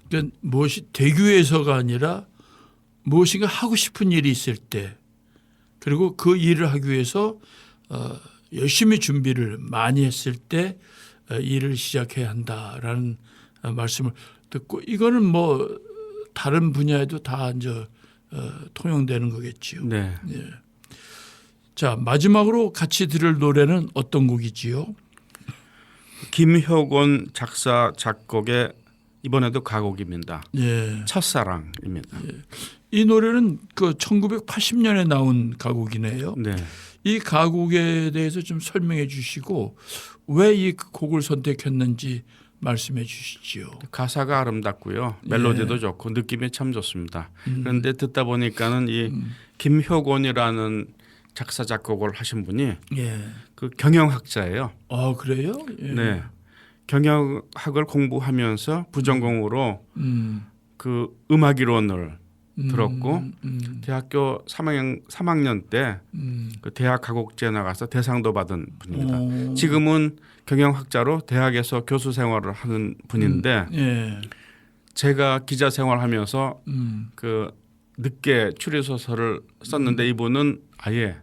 그러니까 무엇이 대규에서가 아니라 무엇인가 하고 싶은 일이 있을 때 그리고 그 일을 하기 위해서 열심히 준비를 많이 했을 때 일을 시작해야 한다라는 말씀을 듣고 이거는 뭐 다른 분야에도 다 이제 통용되는 거겠지요. 네. 예. 자 마지막으로 같이 들을 노래는 어떤 곡이지요? 김효곤 작사 작곡의 이번에도 가곡입니다. 예. 첫사랑입니다. 이 노래는 그 1980년에 나온 가곡이네요. 네. 이 가곡에 대해서 좀 설명해 주시고 왜 이 곡을 선택했는지 말씀해 주시지요. 가사가 아름답고요. 멜로디도 좋고 느낌이 참 좋습니다. 그런데 듣다 보니까는 이 김효곤이라는 작사 작곡을 하신 분이 예. 그 경영학자예요. 아 그래요? 예. 네. 경영학을 공부하면서 부전공으로 그 음악 이론을 들었고 대학교 3학년 때 그 대학 가곡제에 나가서 대상도 받은 분입니다. 오. 지금은 경영학자로 대학에서 교수 생활을 하는 분인데 예. 제가 기자 생활하면서 그 늦게 추리 소설을 썼는데 이분은 아예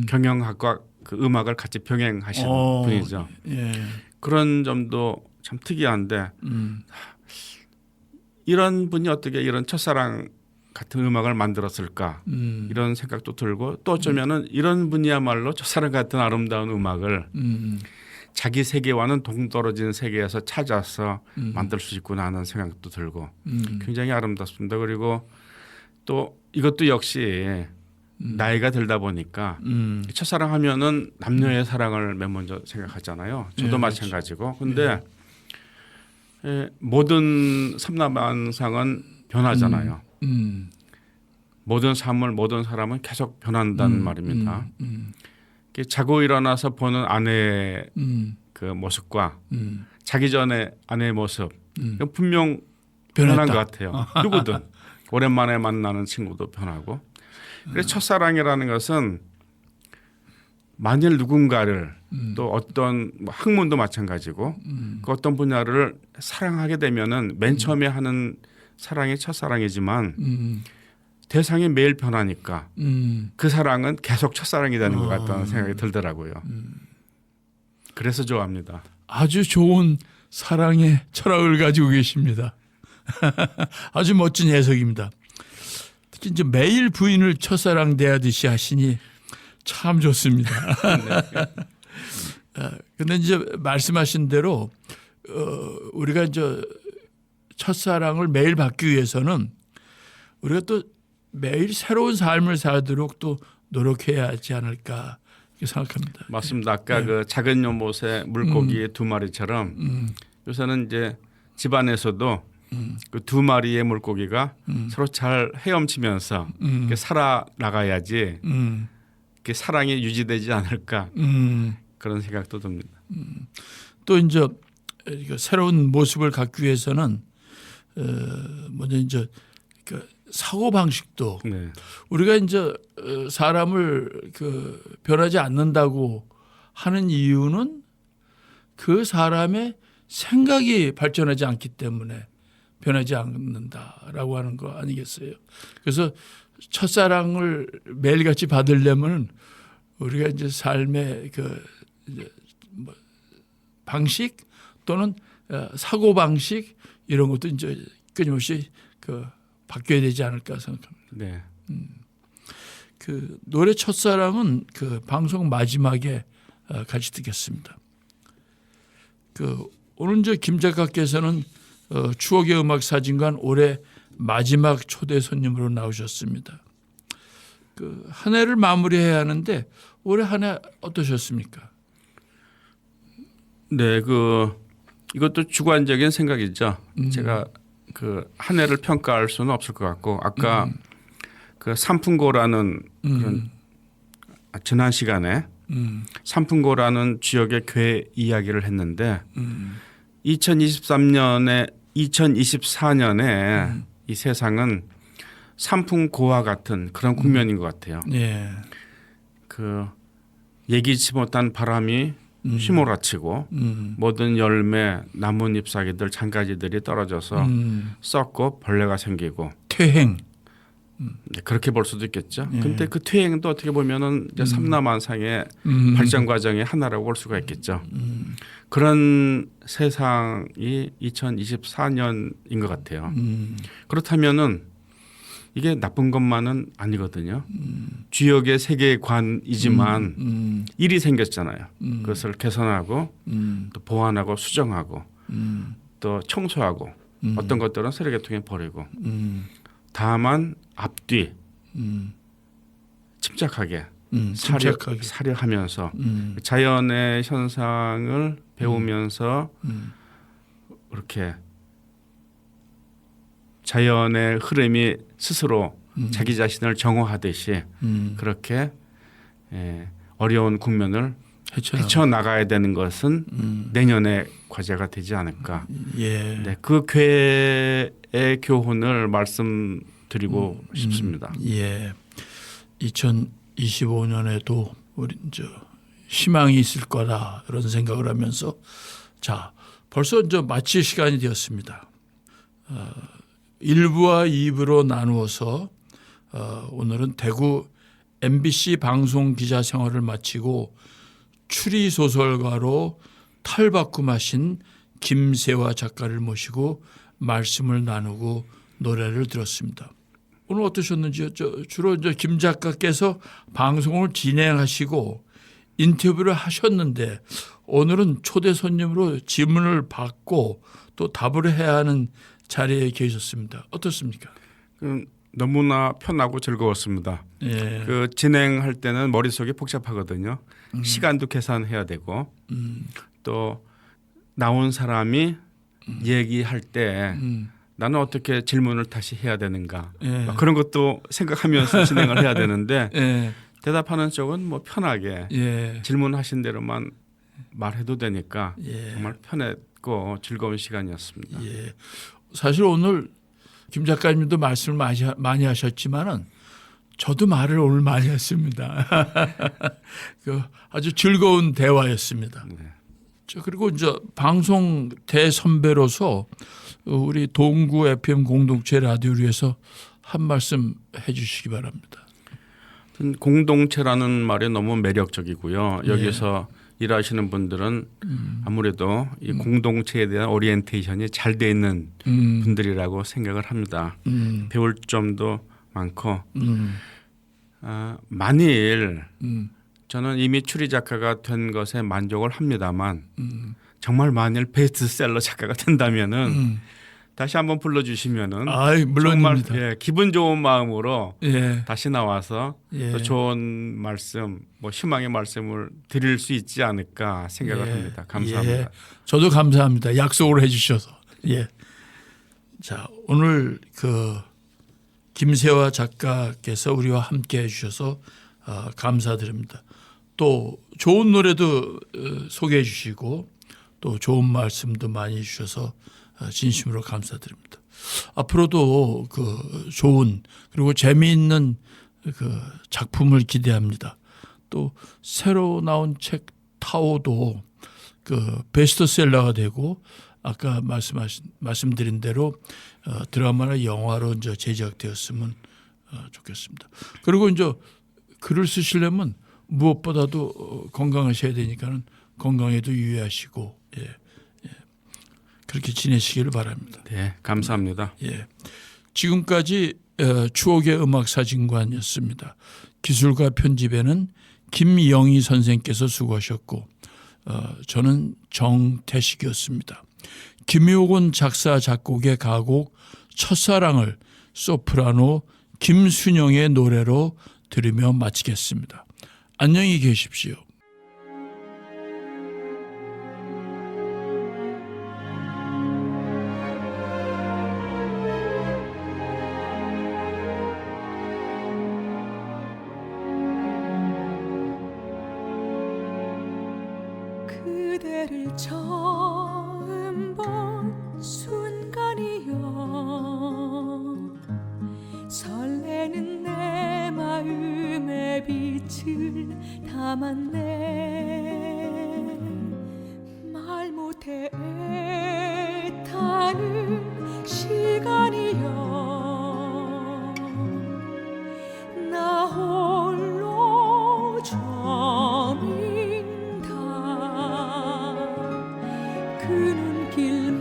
경영학과 그 음악을 같이 병행하신 분이죠. 예. 그런 점도 참 특이한데 이런 분이 어떻게 이런 첫사랑 같은 음악을 만들었을까 이런 생각도 들고 또 어쩌면은 이런 분이야말로 첫사랑 같은 아름다운 음악을 자기 세계와는 동떨어진 세계에서 찾아서 만들 수 있구나 하는 생각도 들고 굉장히 아름답습니다. 그리고 또 이것도 역시 나이가 들다 보니까 첫사랑하면은 남녀의 사랑을 맨 먼저 생각하잖아요. 저도 예, 마찬가지고. 근데 모든 삼라만상은 변하잖아요. 모든 삶을 모든 사람은 계속 변한다는 말입니다. 자고 일어나서 보는 아내의 그 모습과 자기 전에 아내의 모습 분명 변한 것 같아요. 누구든 오랜만에 만나는 친구도 변하고. 그래서 첫사랑이라는 것은 만일 누군가를 또 어떤 학문도 마찬가지고 그 어떤 분야를 사랑하게 되면은 맨 처음에 하는 사랑이 첫사랑이지만 대상이 매일 변하니까 그 사랑은 계속 첫사랑이 되는 것 같다는 생각이 들더라고요. 그래서 좋아합니다. 아주 좋은 사랑의 철학을 가지고 계십니다. 아주 멋진 해석입니다. 특히 이제 매일 부인을 첫사랑 대하듯이 하시니 참 좋습니다. 근데 이제 말씀하신 대로 우리가 이제 첫사랑을 매일 받기 위해서는 우리가 또 매일 새로운 삶을 살도록 또 노력해야 하지 않을까 이렇게 생각합니다. 맞습니다. 아까 그 작은 연못의 물고기 두 마리처럼 요새는 이제 집안에서도 그 두 마리의 물고기가 서로 잘 헤엄치면서 이렇게 살아나가야지 이렇게 사랑이 유지되지 않을까 그런 생각도 듭니다. 또 이제 이거 새로운 모습을 갖기 위해서는 먼저 이제 그 사고 방식도 네. 우리가 이제 사람을 그 변하지 않는다고 하는 이유는 그 사람의 생각이 발전하지 않기 때문에 변하지 않는다라고 하는 거 아니겠어요? 그래서 첫사랑을 매일같이 받으려면 우리가 이제 삶의 그 이제 뭐 방식 또는 사고 방식 이런 것도 이제 끊임없이 그 바뀌어야 되지 않을까 생각합니다. 네. 그 노래 첫사랑은 그 방송 마지막에 같이 듣겠습니다. 그 오늘 이제 김 작가께서는 추억의 음악 사진관 올해 마지막 초대 손님으로 나오셨습니다. 그 한 해를 마무리해야 하는데 올해 한 해 어떠셨습니까? 네, 그 이것도 주관적인 생각이죠. 제가 그 한 해를 평가할 수는 없을 것 같고 아까 그 삼풍고라는 그런 지난 시간에 삼풍고라는 지역의 교회 이야기를 했는데 2024년에 이 세상은 삼풍고와 같은 그런 국면인 것 같아요. 예. 그 예기치 못한 바람이 휘몰아치고 모든 열매, 나뭇 잎사귀들, 장가지들이 떨어져서 썩고 벌레가 생기고 퇴행. 네, 그렇게 볼 수도 있겠죠. 근데 그 퇴행도 어떻게 보면은 이제 삼라만상의 발전 과정의 하나라고 볼 수가 있겠죠. 그런 세상이 2024년인 것 같아요. 그렇다면은 이게 나쁜 것만은 아니거든요. 주역의 세계관이지만 일이 생겼잖아요. 그것을 개선하고 또 보완하고 수정하고 또 청소하고 어떤 것들은 쓰레기통에 버리고 다만 앞뒤 침착하게 사려하면서 자연의 현상을 배우면서 이렇게 자연의 흐름이 스스로 자기 자신을 정화하듯이 그렇게 어려운 국면을 헤쳐나가야 되는 것은 내년의 과제가 되지 않을까. 예. 네, 그 교회의 교훈을 말씀드리고 싶습니다. 예. 2025년에도 우리 이제 희망이 있을 거다 이런 생각을 하면서 자 벌써 이제 마칠 시간이 되었습니다. 1부와 2부로 나누어서 오늘은 대구 MBC 방송 기자 생활을 마치고 추리 소설가로 탈바꿈하신 김세화 작가를 모시고 말씀을 나누고 노래를 들었습니다. 오늘 어떠셨는지요? 주로 이제 김 작가께서 방송을 진행하시고 인터뷰를 하셨는데 오늘은 초대 손님으로 질문을 받고 또 답을 해야 하는 자리에 계셨습니다. 어떻습니까? 너무나 편하고 즐거웠습니다. 예. 그 진행할 때는 머릿속이 복잡하거든요. 시간도 계산해야 되고 또 나온 사람이 얘기할 때 나는 어떻게 질문을 다시 해야 되는가 예. 그런 것도 생각하면서 진행을 해야 되는데 예. 대답하는 쪽은 뭐 편하게 예. 질문하신 대로만 말해도 되니까 예. 정말 편했고 즐거운 시간이었습니다. 예. 사실 오늘 김 작가님도 말씀을 많이 하셨지만은 저도 말을 오늘 많이 했습니다. 그 아주 즐거운 대화였습니다. 네. 그리고 이제 방송 대선배로서 우리 동구 FM 공동체 라디오를 위해서 한 말씀 해주시기 바랍니다. 공동체라는 말이 너무 매력적이고요. 여기서 일하시는 분들은 아무래도 이 공동체에 대한 오리엔테이션이 잘 돼 있는 분들이라고 생각을 합니다. 배울 점도 많고 만일 저는 이미 추리 작가가 된 것에 만족을 합니다만 정말 만일 베스트셀러 작가가 된다면은 다시 한번 불러주시면은 아이, 물론입니다. 정말 예, 기분 좋은 마음으로 예. 다시 나와서 예. 또 좋은 말씀, 뭐 희망의 말씀을 드릴 수 있지 않을까 생각을 예. 합니다. 감사합니다. 예. 저도 감사합니다. 약속을 해주셔서. 예. 자, 오늘 그 김세화 작가께서 우리와 함께 해주셔서 감사드립니다. 또 좋은 노래도 소개해 주시고 또 좋은 말씀도 많이 주셔서 진심으로 감사드립니다. 앞으로도 그 좋은 그리고 재미있는 그 작품을 기대합니다. 또 새로 나온 책 타오도 그 베스트셀러가 되고 아까 말씀드린 대로 드라마나 영화로 이제 제작되었으면 좋겠습니다. 그리고 이제 글을 쓰시려면 무엇보다도 건강하셔야 되니까는 건강에도 유의하시고 예. 그렇게 지내시기를 바랍니다. 네, 감사합니다. 예. 지금까지 추억의 음악 사진관이었습니다. 기술과 편집에는 김영희 선생께서 수고하셨고 저는 정태식이었습니다. 김효곤 작사 작곡의 가곡 첫사랑을 소프라노 김순영의 노래로 들으며 마치겠습니다. 안녕히 계십시오. 그대를 처음 본 순간이여 설레는 내 마음의 빛을 담았네 말 못해 애타는 시간이여 나 홀로 저민다 그 눈길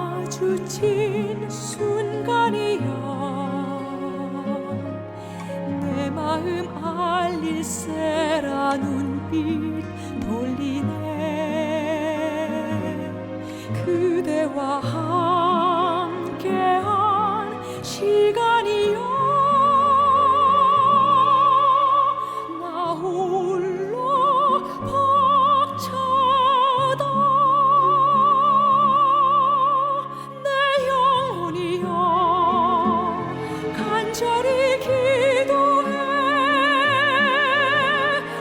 마주친 순간이여 내 마음 알릴세라 눈빛 돌리네 그대와 함께한 시간이여 나 홀로 벅차다 내 영혼이여 간절히 기도해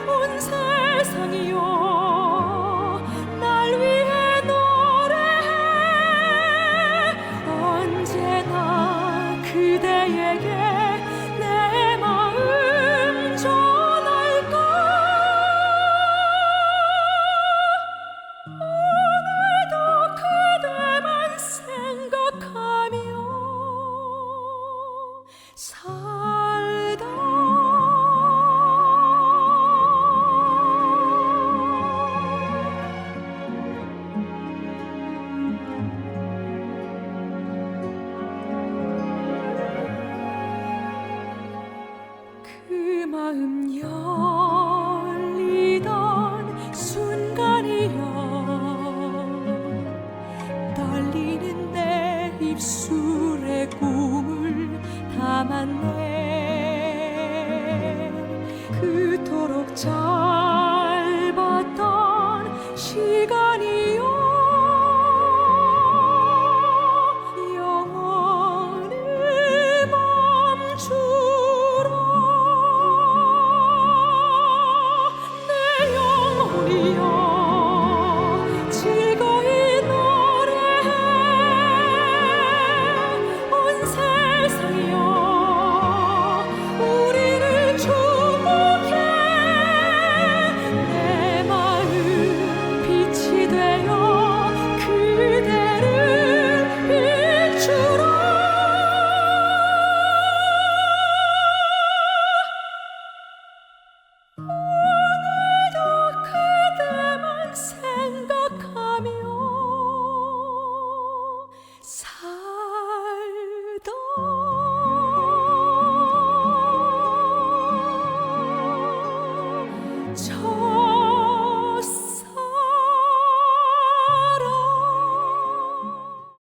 온 세상이여 날 위해 노래해 언제나 그대에게 내 마음 전할까 오늘도 그대만 생각하며 살다 그 마음 열리던 순간이여 떨리는 내 입술에 꿈을 담았네 그토록 짧았던 시간이여 영원히 멈추라 내 영혼이여 즐거이 노래해 온 세상이여 우리를 축복해 내 마음 빛이 되어 그대를 비추라 오늘도 그대만 생각하며